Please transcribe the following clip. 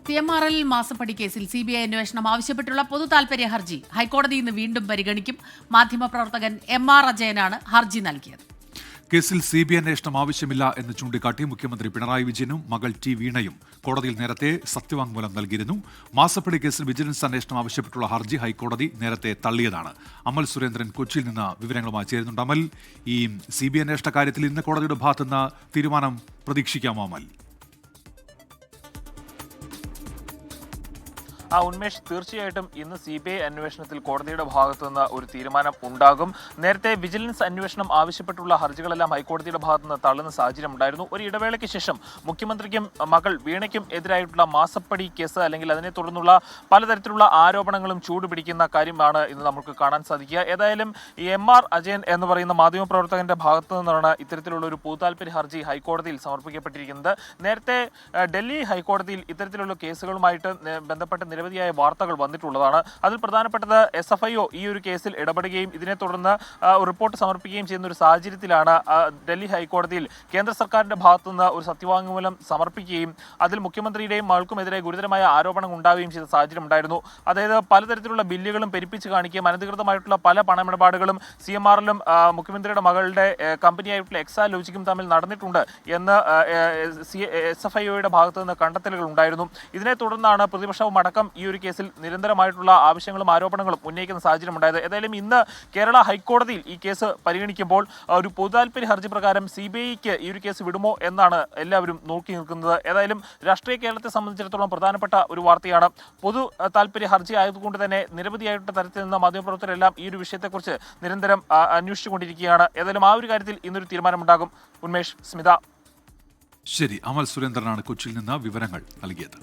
CMRL മാസപ്പടി കേസിൽ CBI അന്വേഷണം ആവശ്യപ്പെട്ടുള്ള പൊതു താൽപര്യ ഹർജി ഹൈക്കോടതി ഇന്ന് വീണ്ടും പരിഗണിക്കും. മാധ്യമപ്രവർത്തകൻ MR അജയനാണ് ഹർജി നൽകിയത്. കേസിൽ CBI അന്വേഷണം ആവശ്യമില്ല എന്ന് ചൂണ്ടിക്കാട്ടി മുഖ്യമന്ത്രി പിണറായി വിജയനും മകൾ T വീണയും കോടതിയിൽ നേരത്തെ സത്യവാങ്മൂലം നൽകിയിരുന്നു. മാസപ്പടി കേസിൽ വിജിലൻസ് അന്വേഷണം ആവശ്യപ്പെട്ടുള്ള ഹർജി ഹൈക്കോടതി നേരത്തെ തള്ളിയതാണ്. അമൽ സുരേന്ദ്രൻ കൊച്ചിയിൽ നിന്ന് വിവരങ്ങളുമായി ചേരുന്നുണ്ട്. അമൽ, ഈ CBI അന്വേഷണ കാര്യത്തിൽ ഇന്ന് കോടതിയുടെ ഭാഗത്തുനിന്ന് തീരുമാനം പ്രതീക്ഷിക്കാമോ? അമൽ, ഉന്മേഷ്, തീർച്ചയായിട്ടും ഇന്ന് CBI അന്വേഷണത്തിൽ കോടതിയുടെ ഭാഗത്തുനിന്ന് ഒരു തീരുമാനം ഉണ്ടാകും. നേരത്തെ വിജിലൻസ് അന്വേഷണം ആവശ്യപ്പെട്ടുള്ള ഹർജികളെല്ലാം ഹൈക്കോടതിയുടെ ഭാഗത്തുനിന്ന് തള്ളുന്ന സാഹചര്യം ഉണ്ടായിരുന്നു. ഒരു ഇടവേളയ്ക്ക് ശേഷം മുഖ്യമന്ത്രിക്കും മകൾ വീണയ്ക്കും എതിരായിട്ടുള്ള മാസപ്പടി കേസ് അല്ലെങ്കിൽ അതിനെ തുടർന്നുള്ള പലതരത്തിലുള്ള ആരോപണങ്ങളും ചൂടുപിടിക്കുന്ന കാര്യമാണ് ഇന്ന് നമുക്ക് കാണാൻ സാധിക്കുക. ഏതായാലും ഈ MR അജയൻ എന്ന് പറയുന്ന മാധ്യമപ്രവർത്തകന്റെ ഭാഗത്തു നിന്നാണ് ഇത്തരത്തിലുള്ള ഒരു പൊതുതാൽപര്യ ഹർജി ഹൈക്കോടതിയിൽ സമർപ്പിക്കപ്പെട്ടിരിക്കുന്നത്. നേരത്തെ ഡൽഹി ഹൈക്കോടതിയിൽ ഇത്തരത്തിലുള്ള കേസുകളുമായിട്ട് ബന്ധപ്പെട്ട് നിരവധിയായ വാർത്തകൾ വന്നിട്ടുള്ളതാണ്. അതിൽ പ്രധാനപ്പെട്ടത് SFIO ഈ ഒരു കേസിൽ ഇടപെടുകയും ഇതിനെ തുടർന്ന് റിപ്പോർട്ട് സമർപ്പിക്കുകയും ചെയ്യുന്ന ഒരു സാഹചര്യത്തിലാണ് ഡൽഹി ഹൈക്കോടതിയിൽ കേന്ദ്ര സർക്കാരിന്റെ ഭാഗത്തുനിന്ന് ഒരു സത്യവാങ്മൂലം സമർപ്പിക്കുകയും അതിൽ മുഖ്യമന്ത്രിയുടെയും മകൾക്കുമെതിരെ ഗുരുതരമായ ആരോപണങ്ങൾ ഉണ്ടാവുകയും ചെയ്ത സാഹചര്യം ഉണ്ടായിരുന്നു. അതായത് പലതരത്തിലുള്ള ബില്ലുകളും പെരുപ്പിച്ച് കാണിക്കുകയും അനധികൃതമായിട്ടുള്ള പല പണമിടപാടുകളും CMRലും മുഖ്യമന്ത്രിയുടെ മകളുടെ കമ്പനിയായിട്ടുള്ള എക്സാലോജിക്കും തമ്മിൽ നടന്നിട്ടുണ്ട് എന്ന് SFIOയുടെ ഭാഗത്തു നിന്ന് കണ്ടെത്തലുകൾ ഉണ്ടായിരുന്നു. ഇതിനെ തുടർന്നാണ് പ്രതിപക്ഷവും അടക്കം ഈ ഒരു കേസിൽ നിരന്തരമായിട്ടുള്ള ആവശ്യങ്ങളും ആരോപണങ്ങളും ഉന്നയിക്കുന്ന സാഹചര്യം ഉണ്ടായത്. ഏതായാലും ഇന്ന് കേരള ഹൈക്കോടതിയിൽ ഈ കേസ് പരിഗണിക്കുമ്പോൾ ഒരു പൊതുതാൽപര്യ ഹർജി പ്രകാരം CBIക്ക് ഈ ഒരു കേസ് വിടുമോ എന്നാണ് എല്ലാവരും നോക്കി നിൽക്കുന്നത്. ഏതായാലും രാഷ്ട്രീയ കേരളത്തെ സംബന്ധിച്ചിടത്തോളം പ്രധാനപ്പെട്ട ഒരു വാർത്തയാണ്. പൊതു താൽപര്യ ഹർജി ആയതുകൊണ്ട് തന്നെ നിരവധിയായിട്ടുള്ള തരത്തിൽ നിന്ന് മാധ്യമപ്രവർത്തകരെല്ലാം ഈ ഒരു വിഷയത്തെക്കുറിച്ച് നിരന്തരം അന്വേഷിച്ചുകൊണ്ടിരിക്കുകയാണ്. ഏതായാലും ആ ഒരു കാര്യത്തിൽ ഇന്നൊരു തീരുമാനമുണ്ടാകും. ഉന്മേഷ്, സ്മിത. ശരി, അമൽ സുരേന്ദ്രനാണ് കൊച്ചിയിൽ നിന്ന് വിവരങ്ങൾ നൽകിയത്.